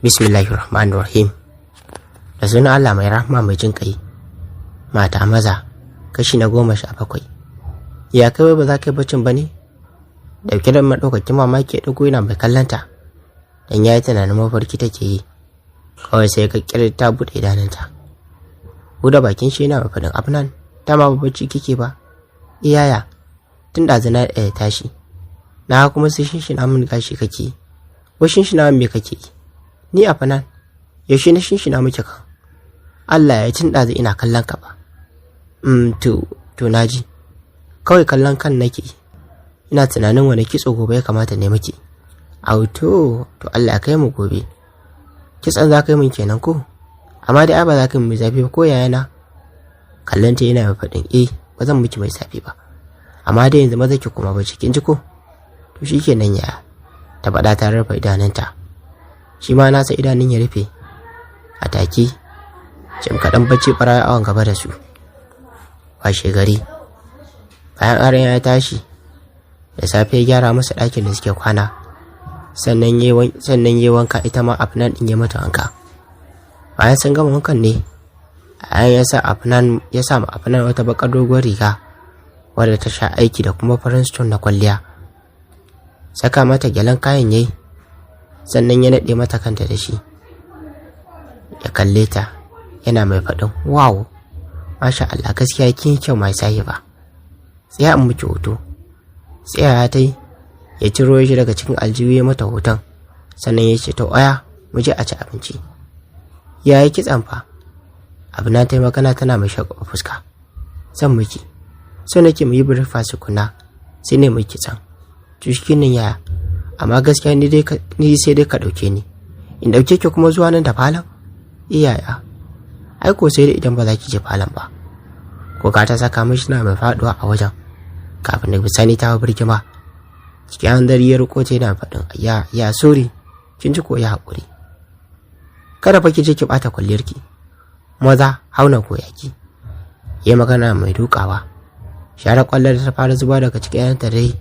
Bismillahirrahmanirrahim. Da sunan Allah mai rahma mai jin ƙai. Mata maza kashi na 17. Ya kai ba za ka yi baccin ba ne? Dauke da madaukakin mamaki ya dago yana mai kallanta. Dan yayi tunanin mafarki take yi. Kawai sai ka kira ta bude idanunta. Buda bakin shi yana faɗin Afnan, ta ma bacci kike ba? Iyaya, tun da zana da tashi. Na kuma sai shinshina mun gashi kake. Ko shinshina me kake yi? Ni Afnan, yaushe na shinshina muke kan? Allah ya tun da ina kallon ka ba. To naji. Kawai kallon kan nake. Ina tunanin wani kitso gobe ya kamata ne miki. To Allah ya kai mu gobe. Kitsan za ka yi min kenan ko? Amma dai ba za ka yi mai zafi ba ko yayana? Kallon ta yana mai faɗin ba zan miki mai zafi ba. Amma dai yanzu maza ki kuma bacci kin ji ko? To shikenan yaya. Ta faɗa ta rufe idanunta. Shi ma nasa idanun ya rufe. A take jim kaɗan bacci ɓarayi awon gaba da su. Washe gari bayan aren ya tashi da safe ya gyara masa ɗakin da suke kwana, sannan yi wanka ita ma Afnan ɗin ya mata wanka. Bayan sun gama wankan ne ya sa ma Afnan wata bakar doguwar riga wadda ta sha aiki da kuma farin stone na kwalliya. Saka mata gyalen kayan yayi, sannan ya naɗe mata kanta da shi. Ya kalle ta yana mai faɗin wow, masha Allah, gaskiya kin kyau mai sahiba. Tsaya in miki hoto. Tsaya ta yi, ya ciro shi daga cikin aljihu ya mata hoton, sannan ya ce to aya mu je a ci abinci. Ya yi kitsan fa? Abna ta yi magana tana mai shaƙa fuska. Zan miki, so nake mu yi breakfast kuna, sai ne mu kitsan. Tushikin nan yaya, amma gaskiya ni sai dai ka ɗauke ni. In ɗauke ki kuma zuwa nan da falon? Iyaya, ai ko sai dai idan ba za ki je falon ba. Ko ka ta saka mishi na mai faɗuwa a wajen. Kafin da bisani ta birgima. Cikin hanzari ya riko ta yana faɗin ya sorry, kin ji ko ya haƙuri. Kada fa ki je ki ɓata kwalliyarki. Maza hauna ko yaki. Ya magana mai dukawa. Share kwallar da ta fara zuba daga cikin yanta dai,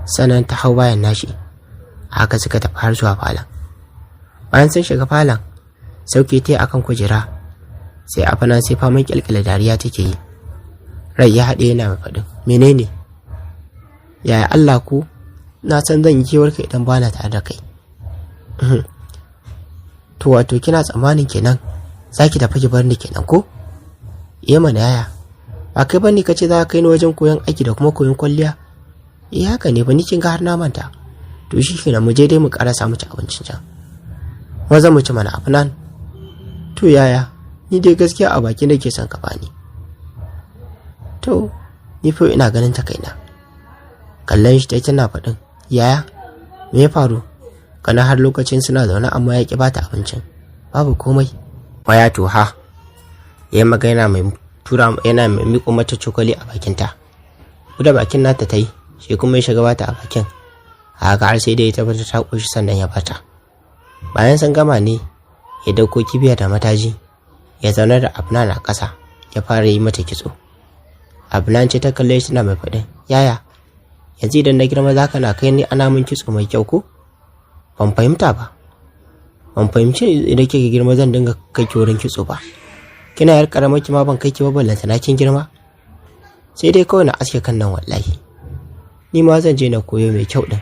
sannan ta hau bayan nashi. Haka suka tafi har zuwa falon. Bayan sun shiga falon, sauke ta akan kujera. Sai Afnan sai faman kyalkyala dariya take yi. Rai ya haɗe yana mai faɗin menene? Yaya Allah ku, na san zan yi kewarka idan bana tare da kai. To wato kina tsammanin kenan zaki tafi ki bar ni kenan ko? Mana yaya, ba kai bane kace za ka kai ni wajen koyon aiki da kuma koyon kwalliya? Haka ne ba, ni kin ga har na manta. To shi kenan mu je dai mu karasa mu ci abincin can. Maza mu ci mana Afnan. To yaya, ni dai gaskiya a baki nake son ka bani. To ni fa ina ganin ta kaina. Kallon shi tana faɗin yaya, me ya faru? Kana har lokacin suna zaune amma ya ki bata abincin. Babu komai. Waya to ha. Yayin magana mai yana mai miƙo mata cokali a bakinta. Buda bakin nata ta yi, shi kuma ya shiga bata a bakin. Haka har sai da ya tabbata ta koshi sannan ya bata. Bayan sun gama ne ya dauko kibiya da mataji, ya zauna da Afnan a ƙasa, ya fara yi mata kitso. Afnan ce ta kalle shi tana mai faɗin yaya, yanzu idan na girma za ka na kai ni ana min kitso mai kyau ko? Ban fahimta ba. Ban fahimci idan kike girma zan dinga kai ki wurin kitso ba. Kina yar karamar ki ma ban kai ki ba, ballanta na kin girma. Sai dai kawai na aske kan nan wallahi. Ni ma zan je na koyo mai kyau din.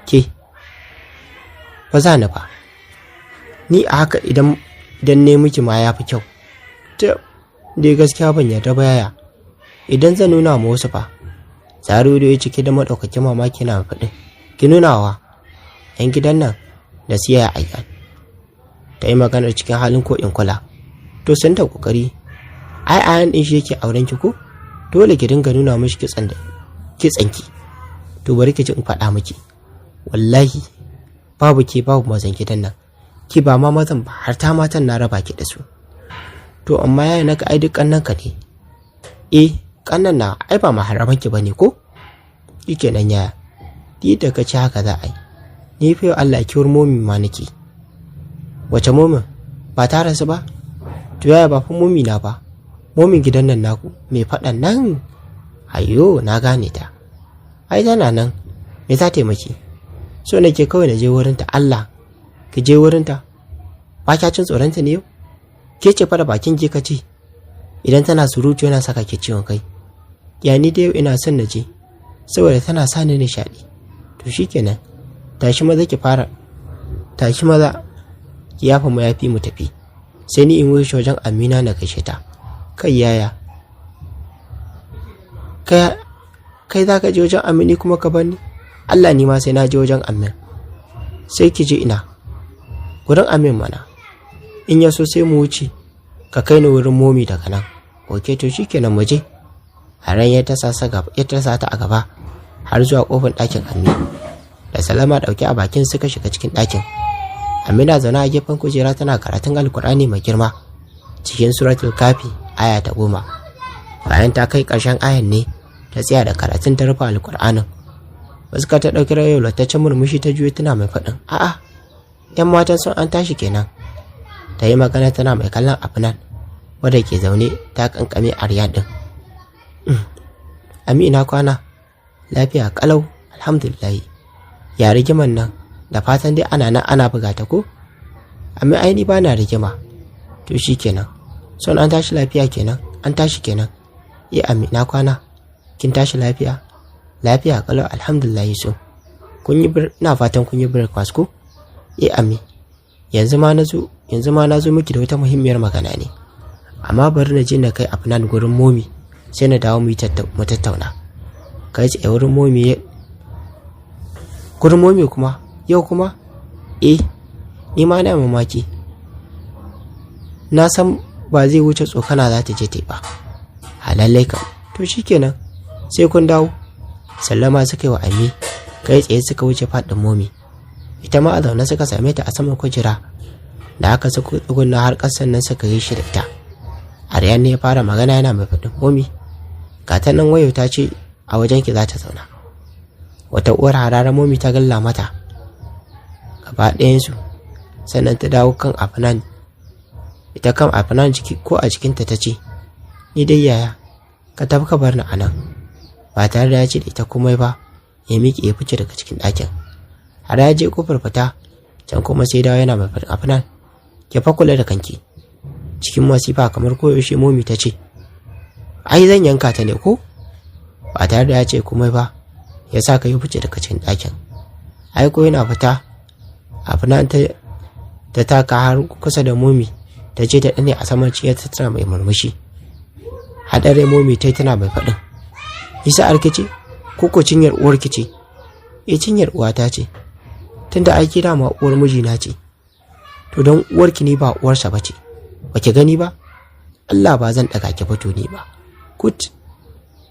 Ke ba za ni ba. Ni a haka idan ne miki ma ya fi kyau. Dai gaskiya ban yarda ba yaya. Idan zan nuna ma wasu fa. Zaro da ya cike da madaukakin mamaki na faɗin ki nuna wa yan gidan nan da siya ayyan. Ta yi maganar cikin halin ko in kula. To sun ta kokari. Ai ayan din shi yake auren ki ko? Dole ki dinga nuna mishi kitsanki. To bari ki ji in faɗa miki. Wallahi babu ke babu mazan gidan nan. Ki ba ma mazan ba, har ta matan na raba ki da su. To amma yaya naka ai duk kannan ka ne. Kannan na ai ba maharaman ki bane ko? Shikenan yaya. Di da ka ci haka za a yi. Ni fa Allah kiwar momi ma nake. Wace momin? Ba ta rasu ba? To yaya ba fa momi na ba. Momin gidan nan naku mai faɗan nan. Ayyo, na gane ta. Ai tana nan. Me za ta yi miki? So nake kawai na je wurin ta Allah ki je wurinta, ba kya cin tsoronta ne yau? Ke ce fa da bakin ki kace idan tana surutu yana saka ki ciwon kai. Ya ni da yau ina son na je saboda tana sa ni nishaɗi. To shikenan, tashi maza ki yafa mayafi mu tafi, sai ni in wuce wajen Amina na gaishe ta. Kai yaya, kai za ka je wajen Amini kuma ka bani? Allah ni ma sai na je wajen Amin. Sai ki je ina? Wurin Amin mana. In ya so sai mu wuce ka kai ni wurin momi daga nan. Oke to shikenan mu je. Haran ya tasa ta a gaba har zuwa kofar ɗakin Amin. Da Salama ɗauke a bakin suka shiga cikin ɗakin. Amina zaune a gefen kujera tana karatun Alkur'ani mai girma cikin suratul Kafi aya ta 10. Bayan ta kai ƙarshen ayan ne ta tsaya da karatun ta rufe Alkur'anin. Fuskar ta ɗauki rayola ta ci murmushi ta juyo tana mai faɗin, a'a, 'yan matan sun an tashi kenan. Ta yi magana tana mai kallon Afnan wadda ke zaune ta kankame Aryan ɗin. Amina kwana lafiya kalau alhamdulillahi. Ya rigiman nan da fatan dai ana nan ana buga ta ko? Amma ai ni ba na rigima. To shikenan. Son an tashi lafiya kenan. An tashi kenan. Amina kwana. Kin tashi lafiya? Lafiya kalau alhamdulillah. So ina fatan kun yi breakfast ko? Ami. Yanzu ma nazo miki da wata muhimmiyar magana ne. Amma bari na je na kai Afnan gurin momi sai na dawo mu tattauna. Kai ce wurin momi kuma yau kuma? Ni ma na mamaki. Na san ba zai wuce tsokana za ta je ta ba. Lallai kam. To shikenan. Sai kun dawo. Sallama suka yi wa Ami. Kai tsaye suka wuce faɗin momi. Ita ma a zaune suka same ta a saman kujera. Da aka suka tsugunna har ƙasan nan suka yi shi da ita. Aryan ne ya fara magana yana mai faɗin, momi, ga ta nan wayo ta ce a wajen ki za ta zauna. Wata uwar harara momi ta galla mata gaba ɗayansu, sannan ta dawo kan Afnan. Ita kan Afnan ko a jikinta ta ce, ni dai yaya, ka tafi ka bar ni a nan. Ba tare da ya ce da ita komai ba, ya miƙe ya fice daga cikin ɗakin. Har ya je kofar fita, can kuma sai dawo yana mai faɗin, Afnan, ki fa kula da kanki. Cikin masifa kamar koyaushe momi ta ce, ai zan yanka ta ne ko? Ba tare da ya ce komai ba, ya sa ka yi fice daga cikin ɗakin. Ai ko yana fita, Afnan ta taka har kusa da momi, ta ce ta ɗane a saman ciyar ta tana mai murmushi. Haɗare momi ta yi tana mai faɗin, isa arkice ko ko cinyar uwar ki ce? Cinyar uwata ce, tunda ai kira ma uwar mijina ce. To don uwarki ne ba uwarsa ba ce, ba ki gani ba? Allah ba zan ɗaga ki fito ne ba. Kut,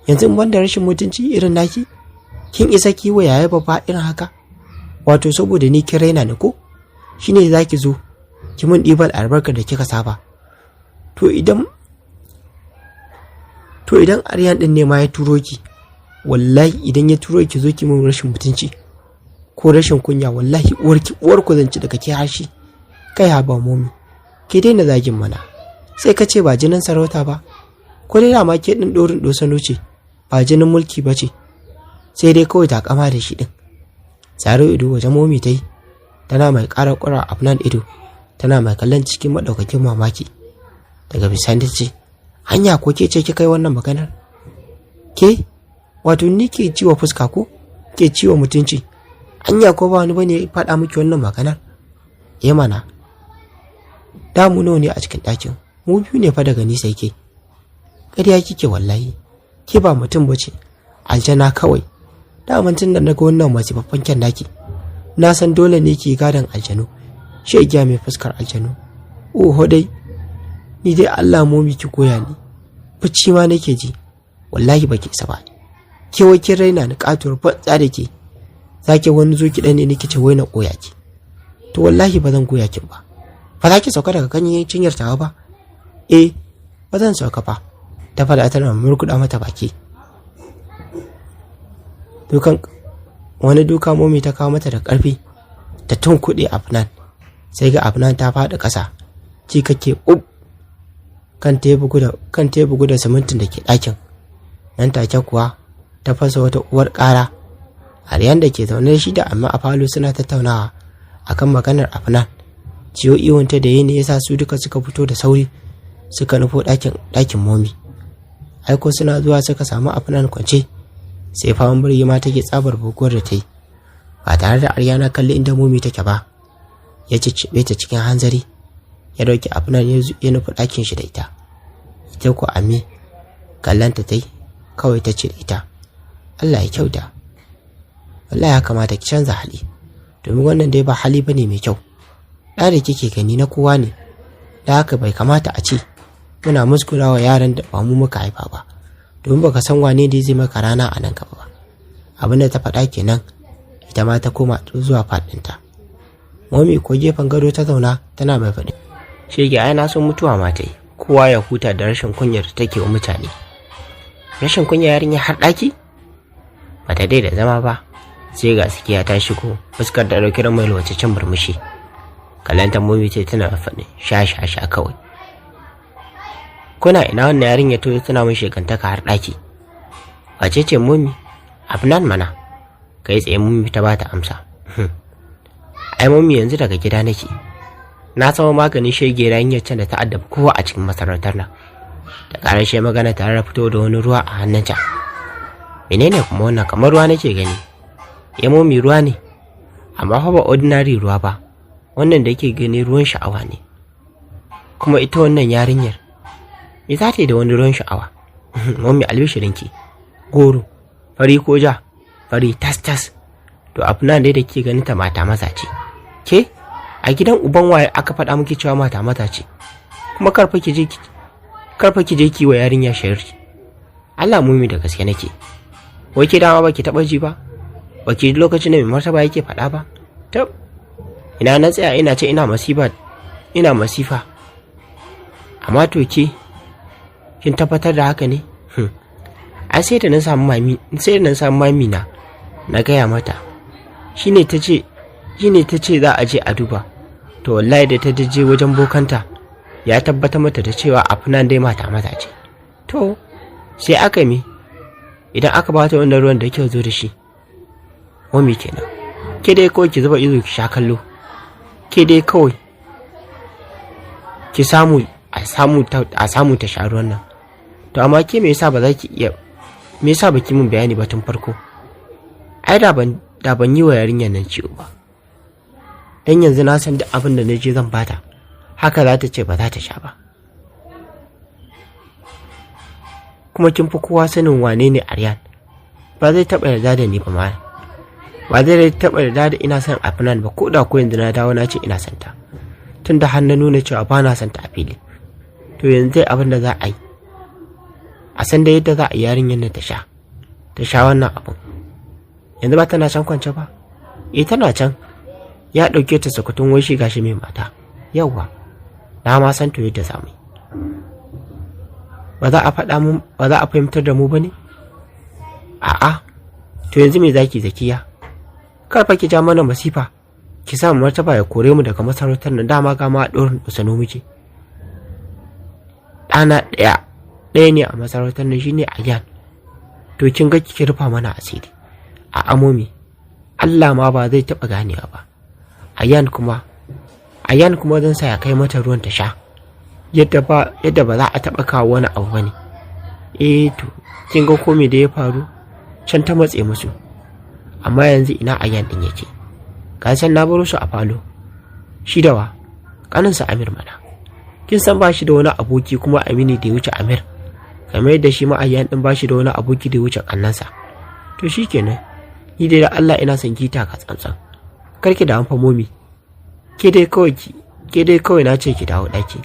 yanzu ban da rashin mutunci irin naki, kin isa ki wa yaya babba irin haka? Wato saboda ni kin raina ni ko? Shine zaki zo ki mun ɗibar albarkar da kika saba. To idan Aryan din ne ma ya turo ki, wallahi idan ya turo ki zo ki mun rashin mutunci ko rashin kunya, wallahi uwarku zan ci daga ke hashi. Kai ha ba momi, ki daina zagin mana. Sai ka ce ba jinin sarauta ba, ko dai ma ke din dorin dosano ce, ba jinin mulki ba ce, sai dai kawai ta kama da shi din. Tsaro ido wajen momi ta yi, tana mai ƙara ƙura Afnan ido, tana mai kallon cikin maɗaukakin mamaki. Daga bisani ta ce, hanya ko ke ce ki kai wannan maganar? Ke, wato ni ke ciwo fuska ko? Ke ciwo mutunci? Hanya ko ba wani bane faɗa miki wannan maganar? Mana, damu nawa ne a cikin ɗakin, mu biyu ne fa daga nisa ke. Ƙarya kike wallahi, ke ba mutum bace, aljana kawai. Daman tun da naga wannan masifaffen kyan naki, na san dole ne ki gadon aljanu, shegiya mai fuskar aljanu. Oho dai, ni dai Allah momi ki koya ni, bacci ma nake ji, wallahi baki isa ba. Ke wai kin raina ni katuwar banza da ke, zaki wani zo ki ne nake ce wai na koya ki. To wallahi ba zan koya kin ba. Ba za ki sauka daga kan cinyar tawa ba? Ba zan sauka ba. Ta fada tana murkuɗa mata baki. Wani duka momi ta kawo mata da ƙarfi, ta tunkuɗe Afnan. Sai ga Afnan ta faɗi ƙasa, ci kake kan tebu da simintin da ke ɗakin. Nan take kuwa ta fasa wata uwar ƙara. Aryan da ke zaune shi da amma a falo suna tattaunawa akan maganar Afnan ciwo iwonta da yini yasa su duka suka fito da sauri suka nufo ɗakin momi. Aiko suna zuwa suka samu Afnan kwance, sai faman birgi ma take tsabar buguwar da ta yi. Ba tare da Aryana kalli inda momi take ba, ya ciccibe ta cikin hanzari, ya dauki Afnan ya nufi ɗakin shi da ita. Ita ko Ami kallanta ta yi, kawai ta ce da ita, Allah ya kyauta. Wallahi ya kamata ki canza hali, domin wannan dai ba hali bane mai kyau. Ɗa da kike gani na kowa ne, da haka bai kamata a ce muna muskulawa yaran da ba mu muka haifa ba, domin baka san wane da zai maka rana a nan gaba ba. Abin da ta faɗa kenan, ita ma ta koma zuwa faɗinta. Momi ko gefen gado ta zauna tana mai faɗi, shege ai na son mutuwa ma ta yi, kowa ya huta da rashin kunyar da take wa mutane. Rashin kunya yarinya har ɗaki? Bata dai da zama ba, sai ga Sakiya ta shigo, fuskar da ɗauke da mai lwacecen murmushi. Kallanta Momi ce tana faɗi, sha kawai. Kuna ina wannan yarinya to tana mun shekantaka har ɗaki? Wace ce Momi? Afnan mana. Kai tsaye Momi ta bata amsa. Ai Momi yanzu daga gida nake. Na samu maganin shege yarinyar can da ta addabi kowa a cikin masarautar nan. Da ƙarashe magana tare da fito da wani ruwa a hannunta. Menene kuma wannan, kamar ruwa nake gani? Ya Momi ruwa ne, amma fa ba ordinary ruwa ba. Wannan da yake gani ruwan sha'awa ne. Kuma ita wannan yarinyar, me za ta yi da wani ruwan sha'awa? Momi albishirinki, goro, fari ko ja, fari tas. To Afnan dai da ke ganin ta mata maza ce. Ke? A gidan uban waye aka faɗa miki cewa mata maza ce? Kuma karfa ki je ki wa yarinya shayarci. Allah Momi da gaske nake. Wai ke dama baki taɓa ji ba? Baki ji lokacin da mai martaba yake faɗa ba? Tab. Ina na tsaya ina ce ina masifa. Amma to ke kin tabbatar da haka ne? Ai sai da na samu mami na gaya mata. Shine ta ce za a je a duba. To wallahi da ta je wajen bokanta ya tabbata mata da cewa Afnan dai mata maza ce. To sai aka mi idan aka ba ta wannan ruwan da kyau zo da shi. Momi kenan. Ke dai kawai ki zuba ido ki sha kallo. Ke dai kawai ki samu ta sha ruwan nan. To amma ke me yasa baki min bayani ba tun farko? Ai da ban yi wa yarinyar nan ciwo ba. Dan yanzu na san duk abin da naje zan bata, haka za ta ce ba za ta sha ba. Kuma kin fi kowa sanin wane ne Aryan. Ba zai taɓa yarda da ni ba ma. Ba zai taɓa yarda da ina son Afnan ba, ko da ko yanzu na dawo na ce ina son ta. Tunda har na nuna cewa ba na son ta a fili. To yanzu abin da za a yi, a san da yadda za a yi yarinyar nan ta sha wannan abin. Yanzu ba tana can kwance ba? Tana can. Ya ɗauke ta sakutun wai shi gashi mai mata. Yawwa, na ma san to yadda za mu yi. Ba za a fahimtar da mu ba ne? A'a, to yanzu me zaki Zakiya? Karfa ki ja mana masifa, ki sa martaba ya kore mu daga masarautar nan, dama ga ma ɗorin usano muke. Ɗana ɗaya ne a masarautar nan, shine Aryan. To kin ga ki rufa mana asiri. A Momi, Allah ma ba zai taɓa ganewa ba. Aryan kuma zan sa ya kai mata ruwan ta sha. Yadda ba za a taɓa kawo wani abu bane. To kin ga komai da ya faru can ta matse musu. Amma yanzu ina Aryan din yake? Ka san na baro shi a falo. Shi da wa? Kaninsa Amir mana. Kin san ba shi da wani aboki kuma Amini da ya wuce Amir. Kamar yadda shi ma Aryan din ba shi da wani aboki da ya wuce kannansa. To shikenan. Ni dai da Allah ina son ki taka tsantsan. Karki da amfa Momi. Ke dai kawai na ce ki dawo daki.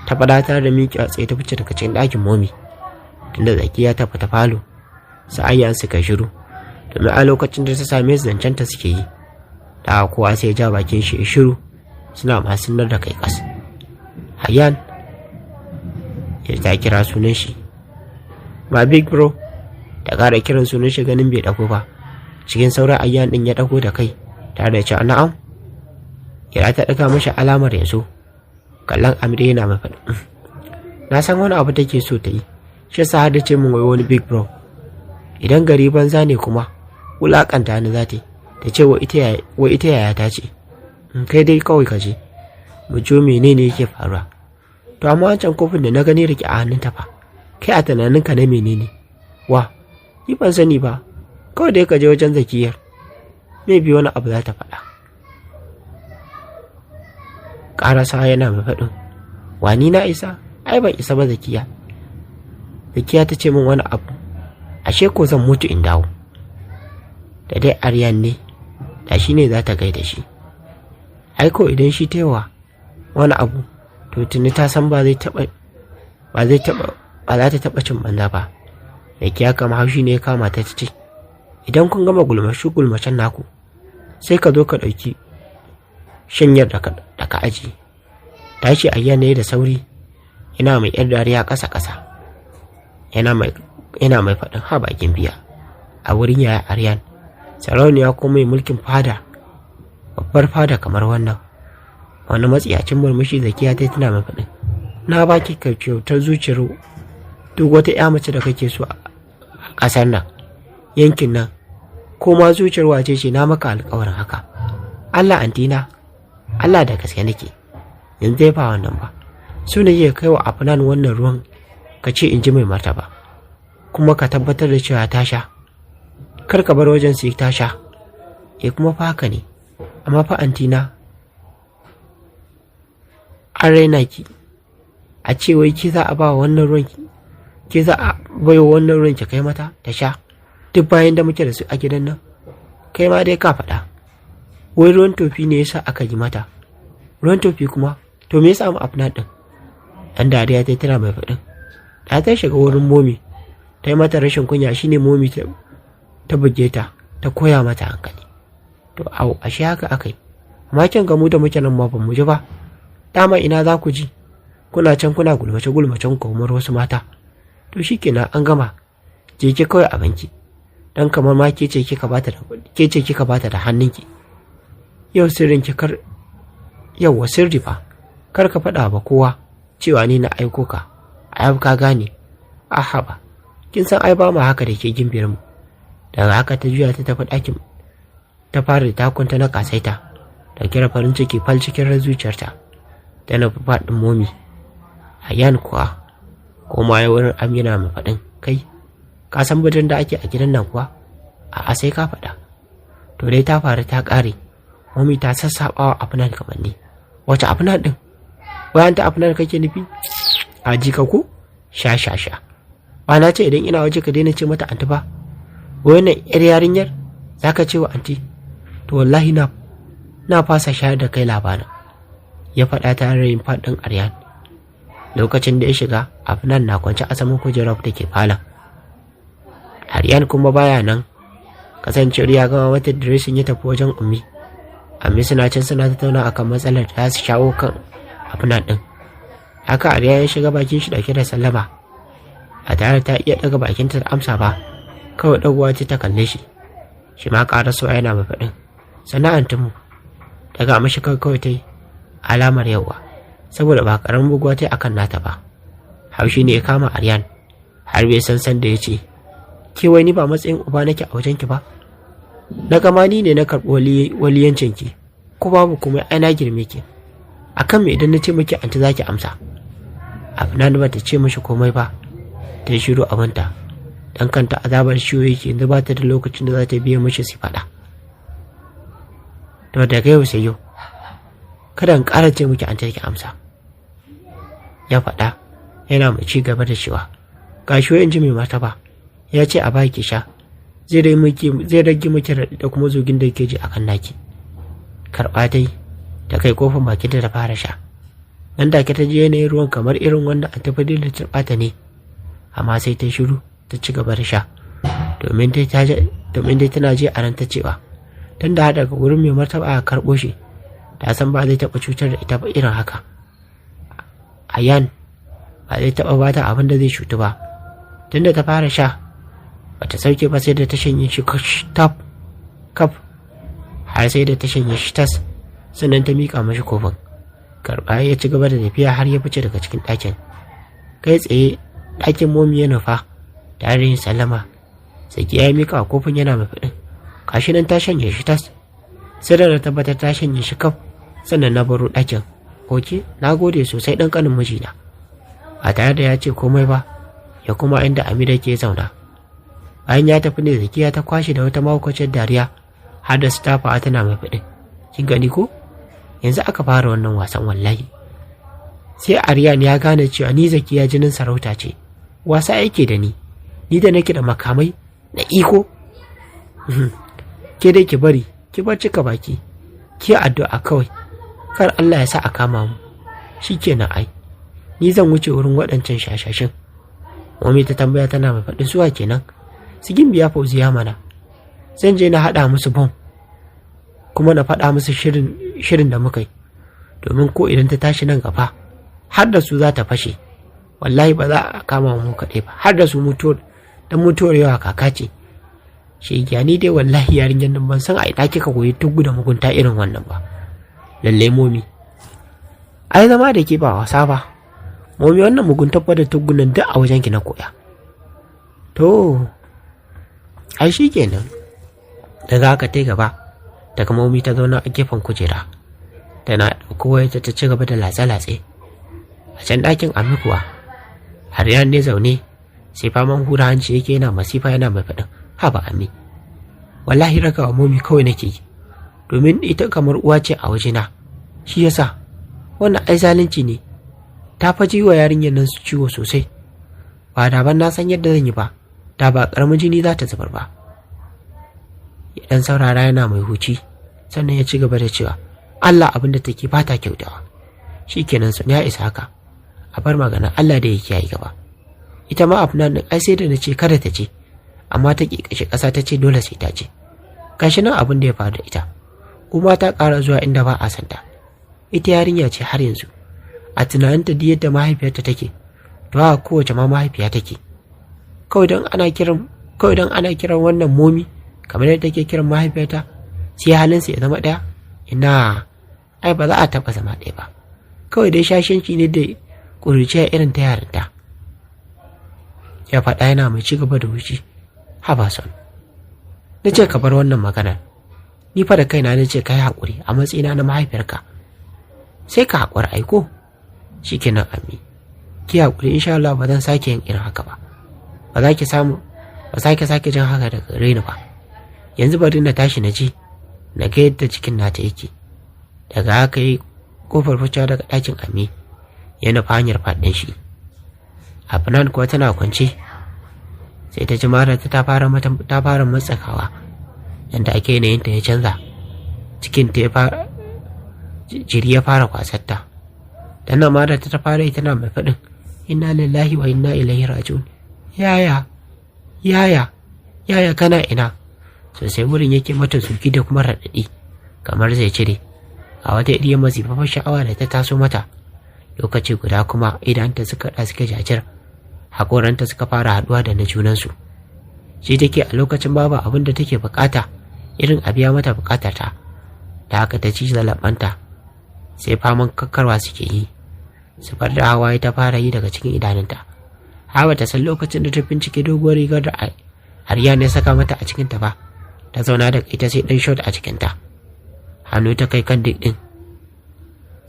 Ta fada tare da miki a tsaye ta fice daga cikin dakin Momi. Tunda Zakiya ta fita falo, Sa'ayyan suka shiru. Domin a lokacin da ta same su zancen ta suke yi. Da kowa sai ja bakin shi ya shiru, suna masu nar da kai kas. Aryan ya ta kira sunan shi. Ma big bro, ta ƙara kiran sunan shi ganin bai dago ba. Cikin sauran Aryan din ya dago da kai tare da cewa na'am. Ya ta daga mashi alamar ya zo. Kallon Amir yana mai faɗi. Na san wani abu take so ta yi. Shi yasa har da ce min wai wani big bro. Idan gari banza ne kuma wulakanta ni za ta yi. Ta ce wa ita yaya ta ce. Kai dai kawai ka je. mu jo menene yake faruwa. To amma wancan kofin da na gani rike a hannunta fa, kai a tunaninka na menene? Wa, ni ban sani ba, kawai dai ka je wajen Zakiyar, mai bi wani abu za ta faɗa. Ƙarasa yana mai faɗin, wani na isa? Ai ban isa ba Zakiya. Zakiya ta ce min wani abu, ashe ko zan mutu in dawo. Da dai Aryan ne, da shi ne za ta gaida shi. Ai ko idan shi taiwa wani abu, to tuni ta san ba za ta taɓa cin banza ba. Zakiya kama haushi ne ya kama ta ce, idan kun gama gulmacen naku, sai ka zo ka ɗauki shanyar da ka aji. Tashi Aryan ne da sauri, yana mai yar dariya ƙasa-ƙasa. Yana mai faɗin ha bakin biya. A wurin yaya Aryan, sarauniya ko mai mulkin fada, babbar fada kamar wannan. Wani matsiyacin murmushi Zakiya ta tana mai faɗin, na baki kyautar zuciyar duk wata ya mace da kake so a ƙasar nan, yankin nan, ko ma zuciyar wace ce, na maka alƙawarin haka. Allah antina, Allah da gaske nake, yanzu zai ba wannan ba. So ne ya kai wa Afnan wannan ruwan, ka ce in ji mai martaba, kuma ka tabbatar da cewa ta sha. Kar ka bar wajen su ta sha. Kuma fa haka ne, amma fa antina, an raina ki, a ce wai ki za a ba wannan ruwan, ki za a bai wannan ruwan ki kai mata ta sha, duk bayan da muke da su a gidan nan. Kai ma dai ka faɗa, wai ruwan tofi ne yasa aka yi mata. Ruwan tofi kuma, to me yasa mu Afnan din? Dan dariya ta tana mai faɗin, da ta shiga wurin momi, ta yi mata rashin kunya, shine momi ta buge ta koya mata hankali. To au, ashe haka akai. Amma kin ga mu da muke nan ma ban mu ji ba. Dama ina za ku ji? Kuna can kuna gulmace komar wasu mata. To shikenan an gama. Je ki kawai a banki. Dan kamar ma ke ce kika bata da hannunki. Yau sirrin ki yauwa sirri fa. Kar ka faɗa ba kowa cewa ni na aiko ka. Ayab ka gane. Aha ba. Kin san ai ba ma haka da ke gimbiyar mu. Daga haka ta juya ta tafi ɗakin, ta fara takunta na kasaita, da kira farin ciki fal cikin zuciyarta, ta nufi faɗin momi. Aryan kuwa, koma ya wurin Amina mai faɗin, kai, ka san batun da ake a gidan nan kuwa? A'a sai ka faɗa. To dai ta faru ta ƙare, momi ta sassaɓa wa Afnan kamanni. Wace Afnan ɗin? Bayan ta Afnan kake nufi? A ji ka ko? Sha. Ba na ce idan ina waje ka daina ce mata anti ba. Wannan yar yarinyar za ka ce wa anti? To wallahi na fasa shayar da kai labarin, ya faɗa ta rayin faɗin Aryan. Lokacin da ya shiga, Afnan na kwance a saman kujerar da ke falon. Aryan kuma baya nan, kasancewar ya gama mata diresin ya tafi wajen Ummi. Ummi suna tattauna akan matsalar da su shawo kan Afnan ɗin. Haka Aryan ya shiga bakin shi dauke da sallama, a tare ta iya daga bakinta da amsa ba, kawai ɗaguwa ce ta kalle shi. Shi ma ƙarasowa yana mai faɗin, sana'antinmu, daga mashi kawai ta yi alamar yawa, saboda ba ƙaramin buguwa ta yi akan nata ba. Haushi ne ya kama Aryan, har bai san da ya ce, ke wai ni ba matsayin uba nake a wajenki ba? Na gama ni ne na karɓi waliyancinki, ko babu kuma ai na girme ki. Akan me idan na ce miki anti zaki amsa? Afnan ba ta ce mashi komai ba, ta yi shiru abinta. Dan kanta azabar ciwo yake, yanzu ba ta da lokacin da za ta biya mashi su faɗa. To daga yau sai yau, kada in ƙara ce miki an take amsa, ya faɗa yana mai ci gaba da cewa, ga shi in ji mai martaba ya ce a baki sha, zai rage miki raɗi da kuma zogin da yake ji akan naki. Karɓa ta yi, ta kai kofar bakin ta fara sha. Nan da ta ji yanayin ruwan kamar irin wanda an tafi da ta ɓata ne, amma sai ta shiru ta ci gaba da sha, domin dai tana je a ran ta cewa tun da daga wurin mai martaba a karɓo shi, ta san ba zai taɓa cutar da ita ba irin haka. Aryan ba zai taɓa bata abin da zai cutu ba. Tunda ta fara sha, bata sauke ba sai da ta shanye shi kaf, har sai da ta shanye shi tas, sannan ta miƙa mashi kofin. Karɓa ya ci gaba da tafiya har ya fice daga cikin ɗakin. Kai tsaye ɗakin momi ya nufa, tare da yin sallama. Zakiya ya miƙa kofin yana mai faɗin, kashi nan ta shanye shi tas. Sai da na tabbatar ta shanye shi kaf, sannan na baro ɗakin. oke, na gode sosai ɗan ƙanin mijina. Ba tare da ya ce komai ba, ya kuma inda Amira ke zauna. Bayan ya tafi ne, Zakiya ta kwashe da wata mahaukaciyar dariya har da su tafa tana mai faɗin, kin gani ko? Yanzu aka fara wannan wasan wallahi. Sai Aryan ya gane cewa ni Zakiya jinin sarauta ce, wasa yake da ni da nake da makamai da iko. Ke dai ki bari, ki bar cika baki, ki addu'a kawai, kar Allah ya sa a kama mu. Shikenan ai, ni zan wuce wurin waɗancan shashashin. Mami ta tambaya tana mai faɗin suwa kenan. Su Gimbiya Fauziya mana. Zan je na haɗa musu bom, kuma na faɗa musu shirin da muka yi, domin ko idan ta tashi nan gaba har da su za ta fashe. Wallahi ba za a kama mu kaɗai ba, har da su mutuwar yawa kaka ce. Shegiya ni dai wallahi yarinyar nan ban san a ina kika koyi tuggu da mugunta irin wannan ba. Lallai Momi, ai zama da ke ba wasa ba. Momi, wannan muguntar da tuggunan duk a wajen ki na koya. To ai shi kenan. Daga haka ta gaba, daga Momi ta zauna a gefen kujera tana ɗauko wayarta ta ci gaba da latse-latse. A can ɗakin Ami kuwa, Aryan ne zaune sai faman hura hanci yake yana masifa yana mai faɗin, haba Ami, wallahi ragawa Momi kawai nake yi, domin ita kamar uwa ce a wajena. Shi yasa wannan ai zalunci ne. Ta faji wa yarinyar nan su ciwo sosai. Ba da ban na san yadda zan yi ba, da ba ƙaramin jini za ta zubar ba. Ya ɗan saurara yana mai huci, sannan ya ci gaba da cewa, Allah abin da take ba ta kyautawa. Shikenan sun ya isa haka, a bar magana Allah da ya kiyaye gaba. Ita ma Afnan din ai sai da na ce kada ta ce, amma ta ki kashe ƙasa ta ce dole sai ta ce. Gashi nan abin da ya faru da ita, kuma ta ƙara zuwa inda ba a santa. Ita yarinya ce har yanzu, a tunaninta da yadda mahaifiyarta take, to haka kowace ma mahaifiya take. Kawai don ana kiran wannan Momi kamar yadda take kiran mahaifiyarta, sai halinsa ya zama ɗaya. Ina ai ba za a taɓa zama ɗaya ba. Kawai dai shashanci ne da ƙuruciya irin ta yarinta. Ya faɗa yana mai ci gaba da wuce. Haba son, na ce ka bar wannan maganar. Ni fa da kaina na ce ka yi haƙuri a matsayina na mahaifiyarka. Sai ka haƙura aiko. Shikenan Ami, ki haƙuri, insha Allah ba zan sake yin irin haka ba. Ba za ki sake jin haka daga gare ni ba. Yanzu bari na tashi na je na ga yadda cikin nata yake. Daga haka yi kofar ficewa daga ɗakin Ami ya nufa hanyar faɗin shi. Afnan kuwa tana kwance, sai ta ji marata ta fara matsakawa. Yanda ake yanayinta ya canza, cikinta ya fara jiri ya fara kwasarta. Tana marata ta fara yi tana mai faɗin, inna lillahi wa inna ilaihi raji'un. Yaya kana ina? Sosai wurin yake mata zuki da kuma raɗaɗi kamar zai cire. A wata iriyar masifafar sha'awa da ta taso mata, lokaci guda kuma idanta suka jajir, haƙoranta suka fara haɗuwa da na junansu. Shi take a lokacin babu abin da take bukata irin a biya mata bukatarta. Da haka ta ci zalabanta, sai faman kakkarwa suke yi. Zubar da hawaye ta fara yi daga cikin idanunta. Hawa ta san lokacin da ta bincike doguwar rigar da Aryan ya saka mata a cikinta ba. Ta zauna da ita sai ɗan shot a cikinta. Hannu ta kai kan dik ɗin.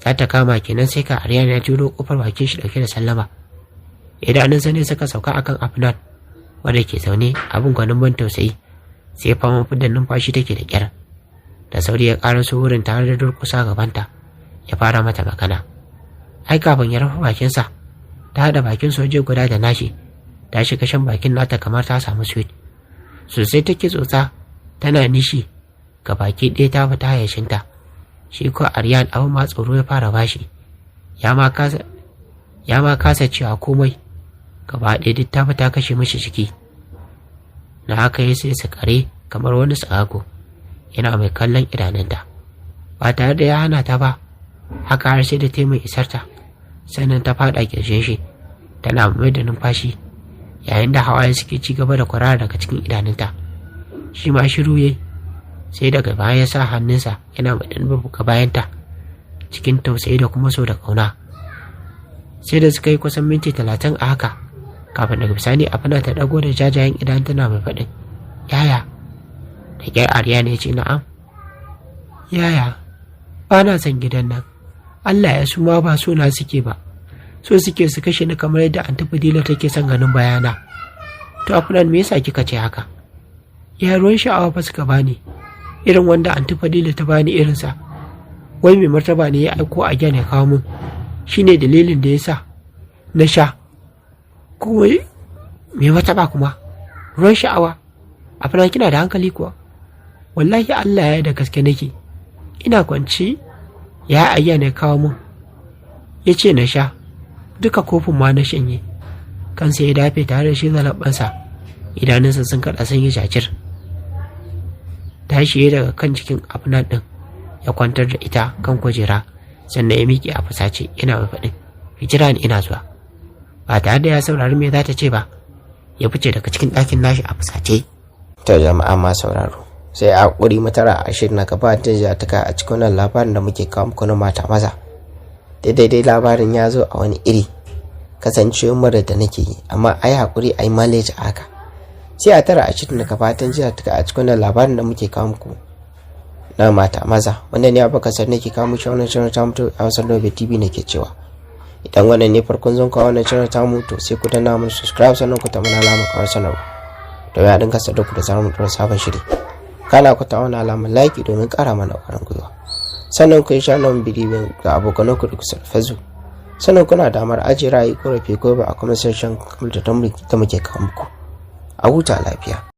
Za ta kama kenan sai ka Aryan ya turo kofar bakin shi ɗauke da sallama. Idanunsa ne suka sauka akan Afnan, wanda ke zaune abin gwanin ban tausayi, sai faman fidda numfashi take da ƙyar. Da sauri ya ƙaraso wurin tare da durƙusa gabanta, ya fara mata magana. Ai kafin ya rufe bakinsa, ta haɗa bakin soje guda da nashi, ta shiga shan bakin nata kamar ta samu sweet. Sosai take tsotsa, tana nishi, ga baki ɗaya ta fita hayashinta. Shi ko Aryan abin ma tsoro ya fara bashi, ya ma kasa cewa komai, gaba ɗaya duk ta fita kashe mishi ciki. Na haka ya sai su kare kamar wani tsago, yana mai kallon idanunta, ba tare da ya hana ta ba. Haka har sai da ta mai isarta, sannan ta faɗa ƙirshin shi, tana mai da numfashi, yayin da hawaye suke ci gaba da kwarara daga cikin idanunta. Shi ma shiru yayi, sai daga baya ya sa hannunsa yana mai ɗan buga bayanta cikin tausayi da kuma so da ƙauna. Sai da suka yi kusan minti 30 a haka, kafin daga bisani Afnan ta ɗago da jajayen idan tana mai faɗin, yaya? Da ƙyar Aryan ya ce na'am. Yaya, ba na son gidan nan, Allah ya su ma ba so na suke ba, so suke su kashe ni kamar yadda Anti Fadila take son ganin bayana. To Afnan, me yasa kika ce haka? Ya ruwan sha'awa fa suka bani, irin wanda Anti Fadila ta bani irinsa. Wai mai martaba ne ya aiko a gyara ya kawo min, shine dalilin da yasa na sha. Kowai mai martaba kuma ruwan sha'awa? Afnan, kina da hankali kuwa? Wallahi Allah ya da gaske nake. Ina kwanci ya ayyana ya kawo min, ya ce na sha, duka kofin ma na shanye. Kansa ya dafe tare da shi zalabansa, idanunsa sun kada sun yi jajir. Tashi ya daga kan cikin Afnan din, ya kwantar da ita kan kujera, sannan ya miƙe a fusace yana mai faɗin, hijira ni ina zuwa. Ba tare da ya saurari me za ta ce ba, ya fice daga cikin ɗakin nashi a fusace. To jama'a ma sauraro, sai a ƙuri matara a shirin na gaba ta a cikin wannan labarin da muke kawo muku na mata maza. Daidai labarin ya zo a wani iri, kasancewar mura da nake yi, amma ai haƙuri ai maleji a haka. Sai a tara a shirin na gaba ta a cikin wannan labarin da muke kawo muku na mata maza, wanda ne Abubakar Sadiq nake kawo muku wannan shirin ta mutu a Hausa Nobel TV nake cewa, idan wannan ne farkon zon kawo wannan shirin ta mutu, sai ku danna mun subscribe sannan ku ta mana alamar kawar sanarwa domin a dinga sadar ku da zamu tura sabon shiri. Kana ku ta wani alamar like domin ƙara mana ƙwarin gwiwa, sannan ku yi shanon bidiyon ga abokanan ku da kusa Facebook, sannan kuna damar ajiye ra'ayi ko rafi ko ba a comment section kamar da muke kawo muku. A huta lafiya.